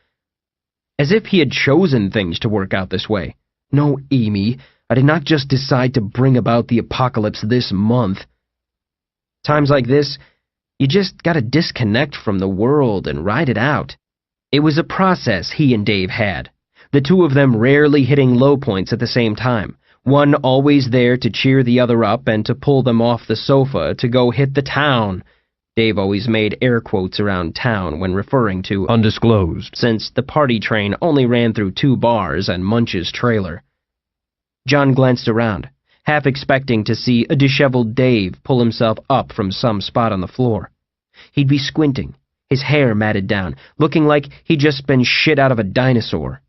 As if he had chosen things to work out this way. No, Amy, I did not just decide to bring about the apocalypse this month. Times like this, you just gotta disconnect from the world and ride it out. It was a process he and Dave had, the two of them rarely hitting low points at the same time, one always there to cheer the other up and to pull them off the sofa to go hit the town. Dave always made air quotes around town when referring to undisclosed, since the party train only ran through 2 bars and Munch's trailer. John glanced around, half expecting to see a disheveled Dave pull himself up from some spot on the floor. He'd be squinting, his hair matted down, looking like he'd just been shit out of a dinosaur.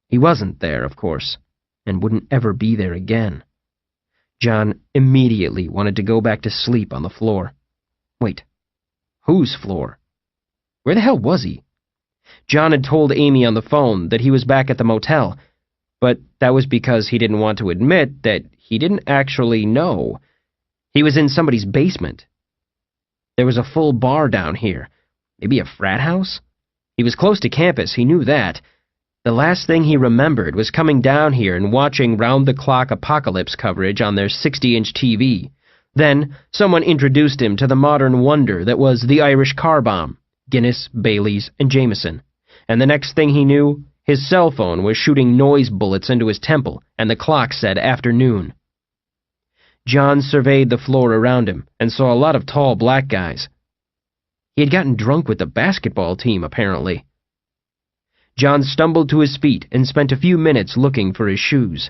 He wasn't there, of course, and wouldn't ever be there again. John immediately wanted to go back to sleep on the floor. Wait, whose floor? Where the hell was he? John had told Amy on the phone that he was back at the motel, but that was because he didn't want to admit that he didn't actually know. He was in somebody's basement. There was a full bar down here. Maybe a frat house? He was close to campus, he knew that. The last thing he remembered was coming down here and watching round-the-clock apocalypse coverage on their 60-inch TV. Then, someone introduced him to the modern wonder that was the Irish car bomb, Guinness, Baileys, and Jameson. And the next thing he knew, his cell phone was shooting noise bullets into his temple, and the clock said afternoon. John surveyed the floor around him and saw a lot of tall black guys. He had gotten drunk with the basketball team, apparently. John stumbled to his feet and spent a few minutes looking for his shoes.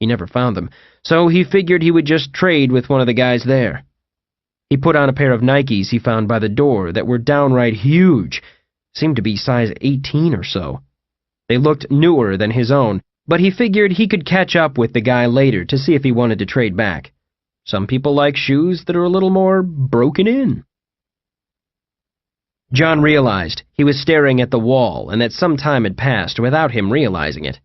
He never found them, so he figured he would just trade with one of the guys there. He put on a pair of Nikes he found by the door that were downright huge, seemed to be size 18 or so. They looked newer than his own, but he figured he could catch up with the guy later to see if he wanted to trade back. Some people like shoes that are a little more broken in. John realized he was staring at the wall and that some time had passed without him realizing it.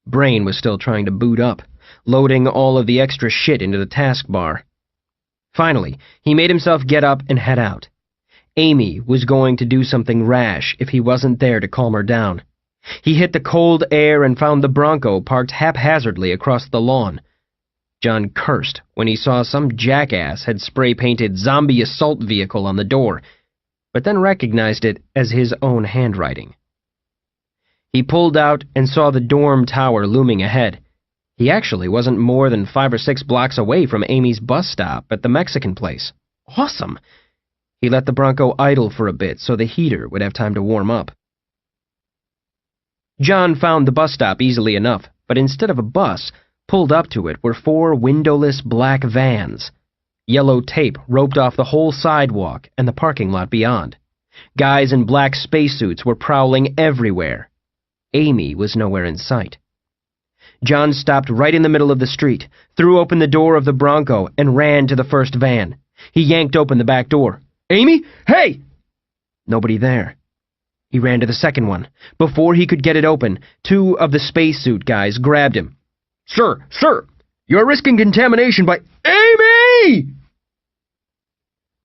Brain was still trying to boot up, loading all of the extra shit into the taskbar. Finally, he made himself get up and head out. Amy was going to do something rash if he wasn't there to calm her down. He hit the cold air and found the Bronco parked haphazardly across the lawn. John cursed when he saw some jackass had spray-painted zombie assault vehicle on the door, but then recognized it as his own handwriting. He pulled out and saw the dorm tower looming ahead. He actually wasn't more than 5 or 6 blocks away from Amy's bus stop at the Mexican place. Awesome! He let the Bronco idle for a bit so the heater would have time to warm up. John found the bus stop easily enough, but instead of a bus, pulled up to it were 4 windowless black vans. Yellow tape roped off the whole sidewalk and the parking lot beyond. Guys in black spacesuits were prowling everywhere. Amy was nowhere in sight. John stopped right in the middle of the street, threw open the door of the Bronco, and ran to the first van. He yanked open the back door. "Amy? Hey!" Nobody there. He ran to the second one. Before he could get it open, 2 of the spacesuit guys grabbed him. Sir, you're risking contamination by—" Amy!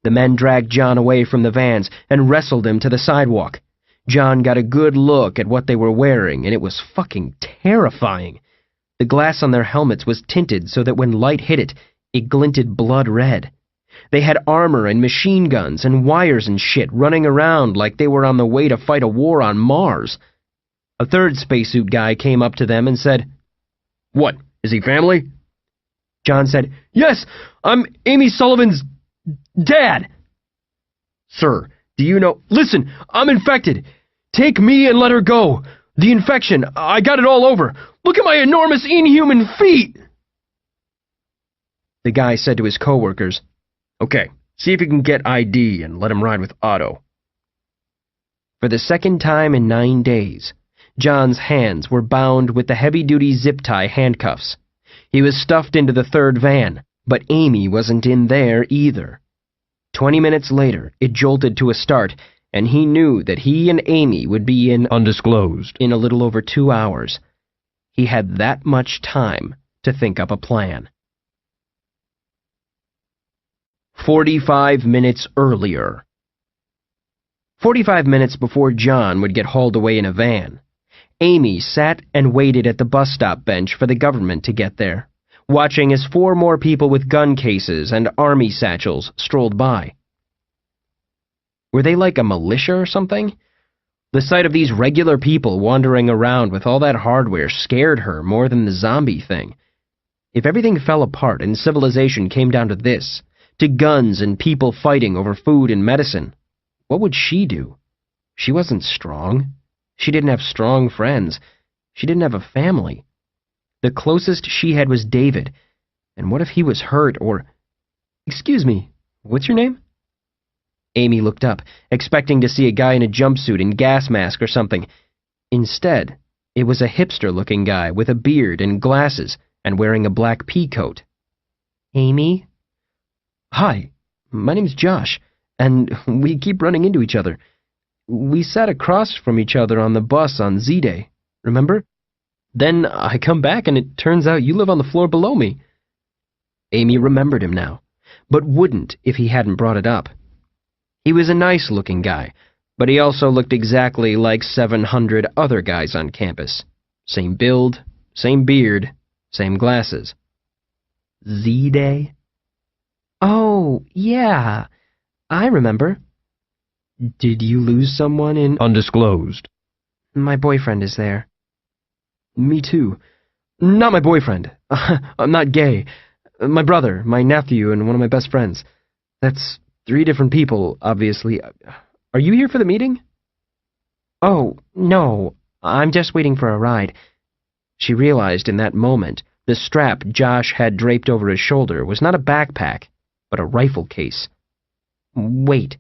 The men dragged John away from the vans and wrestled him to the sidewalk. John got a good look at what they were wearing, and it was fucking terrifying. The glass on their helmets was tinted so that when light hit it, it glinted blood red. They had armor and machine guns and wires and shit running around like they were on the way to fight a war on Mars. A third spacesuit guy came up to them and said, "What, is he family?" John said, "Yes, I'm Amy Sullivan's Dad! Sir, do you know— Listen, I'm infected! Take me and let her go! The infection, I got it all over! Look at my enormous inhuman feet! The guy said to his coworkers, "Okay, see if you can get ID and let him ride with Otto." For the second time in 9 days, John's hands were bound with the heavy-duty zip-tie handcuffs. He was stuffed into the third van, but Amy wasn't in there either. 20 minutes later, it jolted to a start, and he knew that he and Amy would be in undisclosed in a little over 2 hours. He had that much time to think up a plan. 45 minutes earlier. 45 minutes before John would get hauled away in a van, Amy sat and waited at the bus stop bench for the government to get there, watching as 4 more people with gun cases and army satchels strolled by. Were they like a militia or something? The sight of these regular people wandering around with all that hardware scared her more than the zombie thing. If everything fell apart and civilization came down to this, to guns and people fighting over food and medicine, what would she do? She wasn't strong. She didn't have strong friends. She didn't have a family. The closest she had was David, and what if he was hurt or— "Excuse me, what's your name?" Amy looked up, expecting to see a guy in a jumpsuit and gas mask or something. Instead, it was a hipster-looking guy with a beard and glasses and wearing a black pea coat. "Amy?" "Hi, my name's Josh, and we keep running into each other. We sat across from each other on the bus on Z-Day, remember? Then I come back and it turns out you live on the floor below me." Amy remembered him now, but wouldn't if he hadn't brought it up. He was a nice-looking guy, but he also looked exactly like 700 other guys on campus. Same build, same beard, same glasses. Z-Day? "Oh, yeah, I remember." "Did you lose someone in undisclosed?" "My boyfriend is there." "Me too. Not my boyfriend. I'm not gay. My brother, my nephew, and one of my best friends. That's 3 different people, obviously. Are you here for the meeting?" "Oh, no, I'm just waiting for a ride." She realized in that moment the strap Josh had draped over his shoulder was not a backpack, but a rifle case. Wait,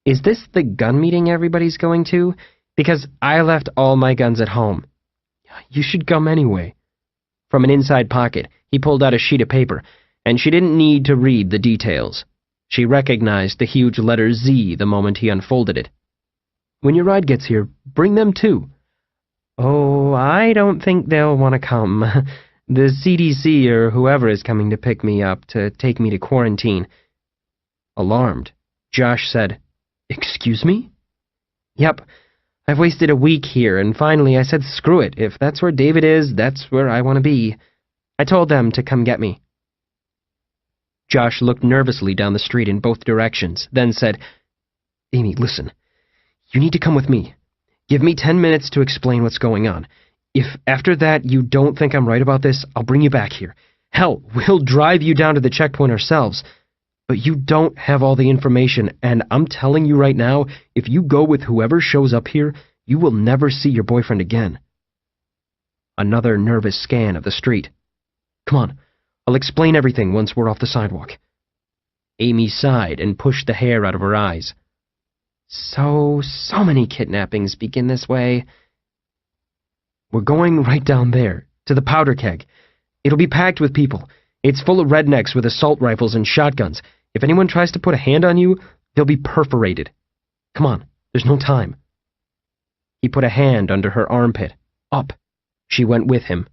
is this the gun meeting everybody's going to? Because I left all my guns at home. You should come anyway. From an inside pocket, he pulled out a sheet of paper, and she didn't need to read the details. She recognized the huge letter Z the moment he unfolded it. "When your ride gets here, bring them too." "Oh, I don't think they'll want to come. The CDC or whoever is coming to pick me up to take me to quarantine." Alarmed, Josh said, "Excuse me?" "Yep, I've wasted a week here, and finally I said screw it. If that's where David is, that's where I want to be. I told them to come get me." Josh looked nervously down the street in both directions, then said, "Amy, listen. You need to come with me. Give me 10 minutes to explain what's going on. If after that you don't think I'm right about this, I'll bring you back here. Hell, we'll drive you down to the checkpoint ourselves. But you don't have all the information, and I'm telling you right now, if you go with whoever shows up here, you will never see your boyfriend again." Another nervous scan of the street. "Come on, I'll explain everything once we're off the sidewalk." Amy sighed and pushed the hair out of her eyes. So many kidnappings begin this way. "We're going right down there, to the powder keg. It'll be packed with people. It's full of rednecks with assault rifles and shotguns. If anyone tries to put a hand on you, they'll be perforated. Come on, there's no time." He put a hand under her armpit. Up. She went with him.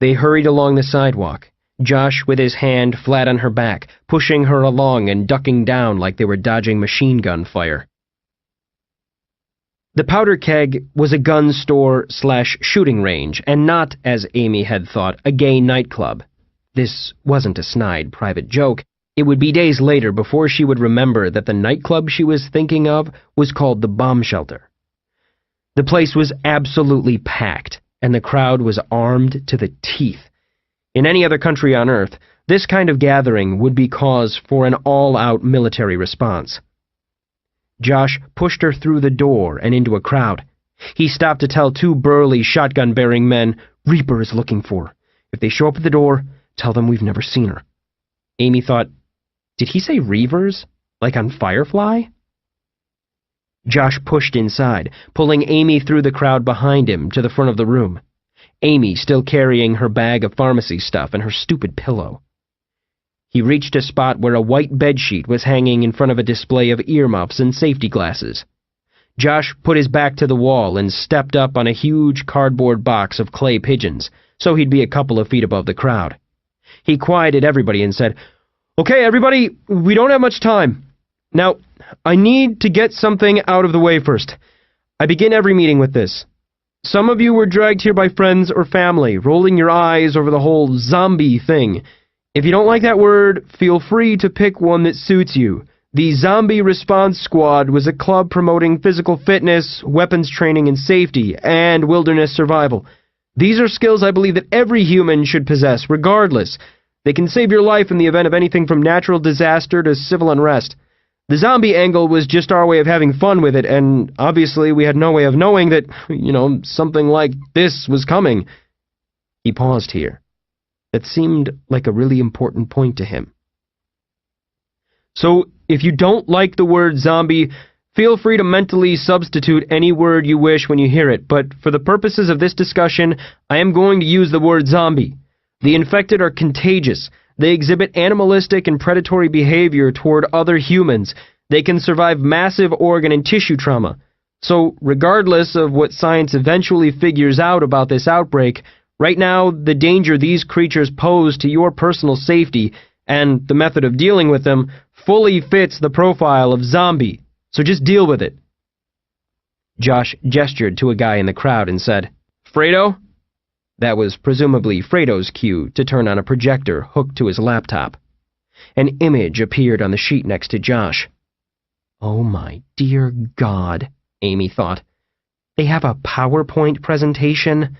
They hurried along the sidewalk, Josh with his hand flat on her back, pushing her along and ducking down like they were dodging machine gun fire. The powder keg was a gun store/shooting range, and not, as Amy had thought, a gay nightclub. This wasn't a snide private joke. It would be days later before she would remember that the nightclub she was thinking of was called the Bomb Shelter. The place was absolutely packed, and the crowd was armed to the teeth. In any other country on Earth, this kind of gathering would be cause for an all-out military response. Josh pushed her through the door and into a crowd. He stopped to tell two burly, shotgun-bearing men, "Reaper is looking for her. If they show up at the door, tell them we've never seen her." Amy thought, did he say Reavers? Like on Firefly? Josh pushed inside, pulling Amy through the crowd behind him to the front of the room. Amy still carrying her bag of pharmacy stuff and her stupid pillow. He reached a spot where a white bedsheet was hanging in front of a display of earmuffs and safety glasses. Josh put his back to the wall and stepped up on a huge cardboard box of clay pigeons, so he'd be a couple of feet above the crowd. He quieted everybody and said, "Okay, everybody, we don't have much time. Now, I need to get something out of the way first. I begin every meeting with this. Some of you were dragged here by friends or family, rolling your eyes over the whole zombie thing. If you don't like that word, feel free to pick one that suits you. The Zombie Response Squad was a club promoting physical fitness, weapons training and safety, and wilderness survival. These are skills I believe that every human should possess, regardless. They can save your life in the event of anything from natural disaster to civil unrest. The zombie angle was just our way of having fun with it, and obviously we had no way of knowing that, something like this was coming." He paused here. That seemed like a really important point to him. "So, if you don't like the word zombie, feel free to mentally substitute any word you wish when you hear it, but for the purposes of this discussion, I am going to use the word zombie. The infected are contagious. They exhibit animalistic and predatory behavior toward other humans. They can survive massive organ and tissue trauma. So, regardless of what science eventually figures out about this outbreak, right now, the danger these creatures pose to your personal safety and the method of dealing with them fully fits the profile of zombie. So just deal with it." Josh gestured to a guy in the crowd and said, "Fredo?" That was presumably Fredo's cue to turn on a projector hooked to his laptop. An image appeared on the sheet next to Josh. Oh my dear God, Amy thought. They have a PowerPoint presentation?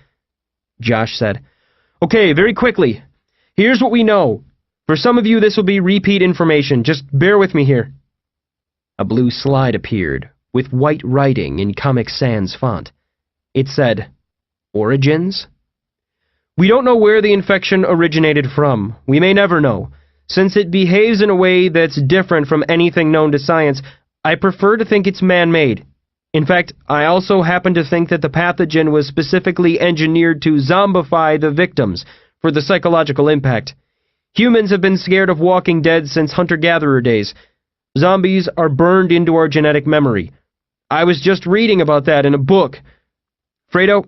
Josh said, "Okay, very quickly. Here's what we know. For some of you, this will be repeat information. Just bear with me here." A blue slide appeared, with white writing in Comic Sans font. It said, "Origins?" We don't know where the infection originated from. We may never know. Since it behaves in a way that's different from anything known to science, I prefer to think it's man-made. In fact, I also happen to think that the pathogen was specifically engineered to zombify the victims for the psychological impact. Humans have been scared of Walking Dead since hunter-gatherer days. Zombies are burned into our genetic memory. I was just reading about that in a book. Fredo,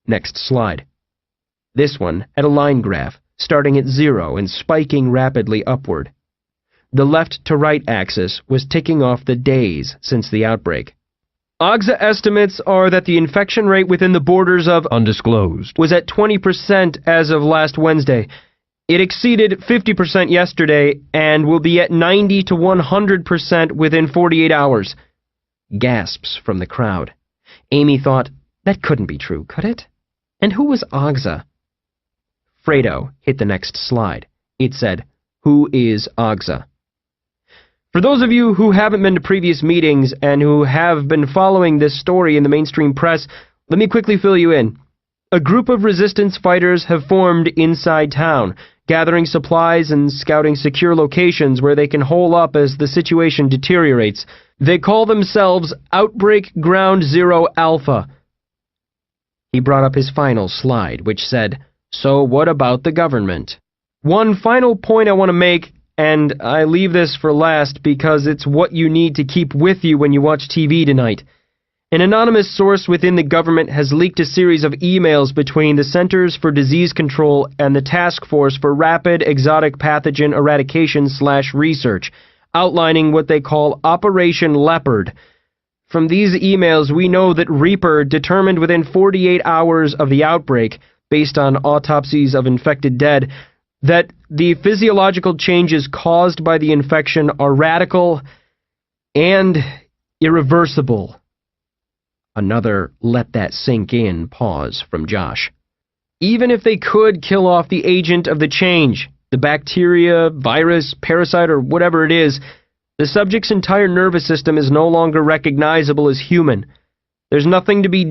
next slide. This one had a line graph, starting at 0 and spiking rapidly upward. The left-to-right axis was ticking off the days since the outbreak. OGSA estimates are that the infection rate within the borders of undisclosed was at 20% as of last Wednesday. It exceeded 50% yesterday and will be at 90 to 100% within 48 hours. Gasps from the crowd. Amy thought, that couldn't be true, could it? And who was OGSA? Fredo hit the next slide. It said, "Who is OGSA?" For those of you who haven't been to previous meetings and who have been following this story in the mainstream press, let me quickly fill you in. A group of resistance fighters have formed inside town, gathering supplies and scouting secure locations where they can hole up as the situation deteriorates. They call themselves Outbreak Ground Zero Alpha. He brought up his final slide, which said, "So what about the government?" One final point I want to make, and I leave this for last because it's what you need to keep with you when you watch TV tonight. An anonymous source within the government has leaked a series of emails between the Centers for Disease Control and the Task Force for Rapid Exotic Pathogen Eradication/Research, outlining what they call Operation Leopard. From these emails, we know that Reaper determined within 48 hours of the outbreak, based on autopsies of infected dead, that the physiological changes caused by the infection are radical and irreversible. Another let that sink in pause from Josh. Even if they could kill off the agent of the change, The bacteria, virus, parasite, or whatever it is, the subject's entire nervous system is no longer recognizable as human. There's nothing to be